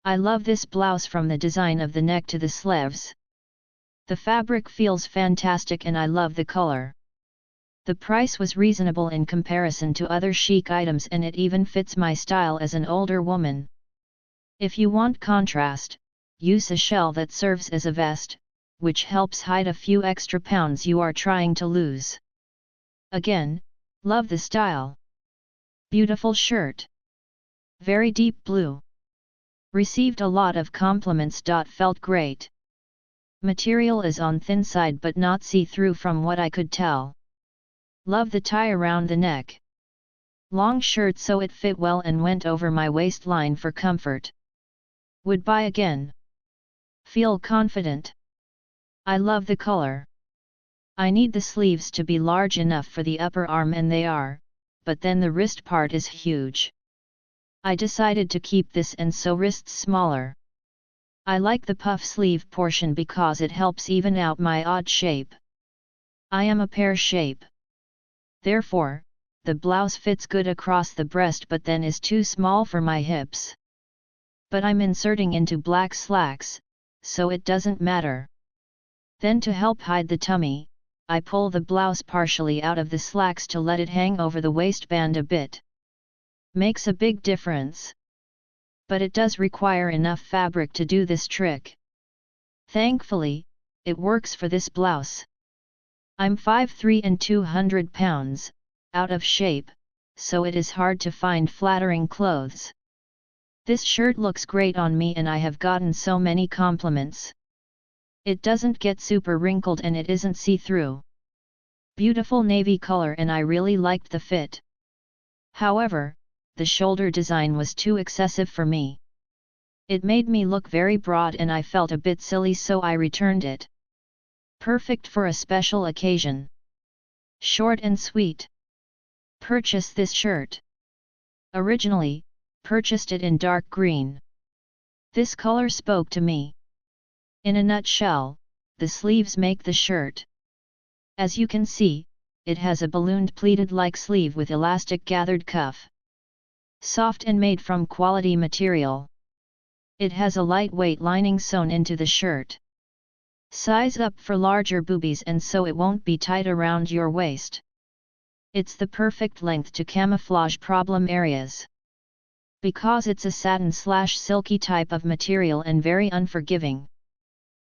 I love this blouse from the design of the neck to the sleeves. The fabric feels fantastic and I love the color. The price was reasonable in comparison to other chic items and it even fits my style as an older woman. If you want contrast, use a shell that serves as a vest, which helps hide a few extra pounds you are trying to lose. Again, love the style. Beautiful shirt. Very deep blue. Received a lot of compliments. Felt great. Material is on thin side but not see-through from what I could tell. Love the tie around the neck. Long shirt so it fit well and went over my waistline for comfort. Would buy again. Feel confident. I love the color. I need the sleeves to be large enough for the upper arm and they are, but then the wrist part is huge. I decided to keep this and sew wrists smaller. I like the puff sleeve portion because it helps even out my odd shape. I am a pear shape. Therefore, the blouse fits good across the breast but then is too small for my hips. But I'm inserting into black slacks, so it doesn't matter. Then to help hide the tummy, I pull the blouse partially out of the slacks to let it hang over the waistband a bit. Makes a big difference. But it does require enough fabric to do this trick. Thankfully, it works for this blouse. I'm 5'3" and 200 pounds, out of shape, so it is hard to find flattering clothes. This shirt looks great on me and I have gotten so many compliments. It doesn't get super wrinkled and it isn't see-through. Beautiful navy color and I really liked the fit. However, the shoulder design was too excessive for me. It made me look very broad and I felt a bit silly so I returned it. Perfect for a special occasion. Short and sweet. Purchase this shirt. Originally, purchased it in dark green. This color spoke to me. In a nutshell, the sleeves make the shirt. As you can see, it has a ballooned pleated-like sleeve with elastic gathered cuff. Soft and made from quality material. It has a lightweight lining sewn into the shirt. Size up for larger boobies and so it won't be tight around your waist. It's the perfect length to camouflage problem areas. Because it's a satin/silky type of material and very unforgiving.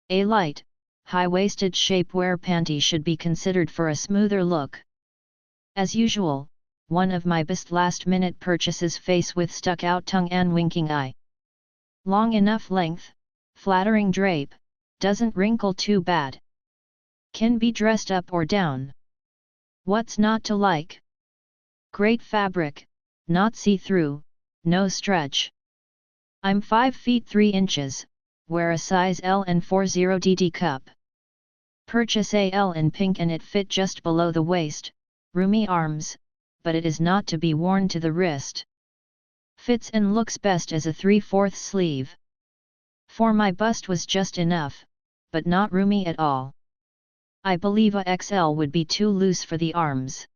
A light, high-waisted shapewear panty should be considered for a smoother look. As usual, one of my best last-minute purchases face with stuck-out tongue and winking eye. Long enough length, flattering drape, doesn't wrinkle too bad. Can be dressed up or down. What's not to like? Great fabric, not see-through, no stretch. I'm 5 feet 3 inches, wear a size L and 40DD cup. Purchase a L in pink and it fit just below the waist, roomy arms, but it is not to be worn to the wrist. Fits and looks best as a 3/4 sleeve. For my bust was just enough, but not roomy at all. I believe a XL would be too loose for the arms.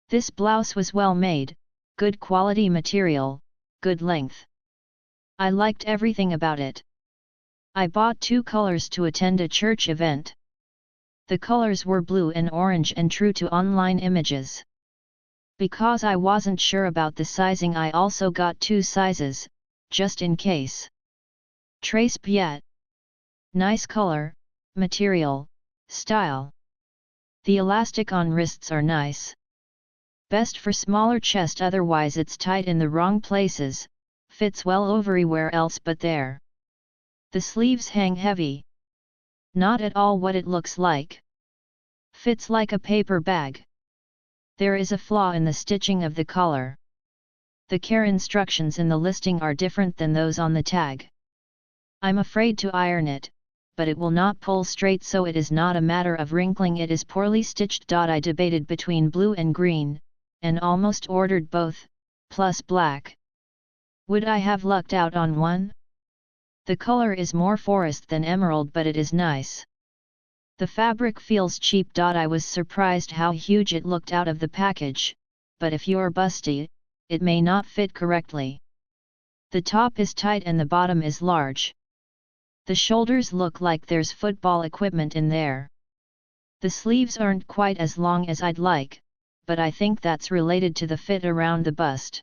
This blouse was well made, good quality material, good length. I liked everything about it. I bought 2 colors to attend a church event. The colors were blue and orange and true to online images. Because I wasn't sure about the sizing I also got 2 sizes, just in case. Trace Piet. Nice color, material, style. The elastic on wrists are nice. Best for smaller chest otherwise it's tight in the wrong places, fits well everywhere else but there. The sleeves hang heavy. Not at all what it looks like. Fits like a paper bag. There is a flaw in the stitching of the collar. The care instructions in the listing are different than those on the tag. I'm afraid to iron it, but it will not pull straight so it is not a matter of wrinkling, it is poorly stitched. I debated between blue and green, and almost ordered both, plus black. Would I have lucked out on one? The color is more forest than emerald but it is nice. The fabric feels cheap. I was surprised how huge it looked out of the package, but if you're busty, it may not fit correctly. The top is tight and the bottom is large. The shoulders look like there's football equipment in there. The sleeves aren't quite as long as I'd like, but I think that's related to the fit around the bust.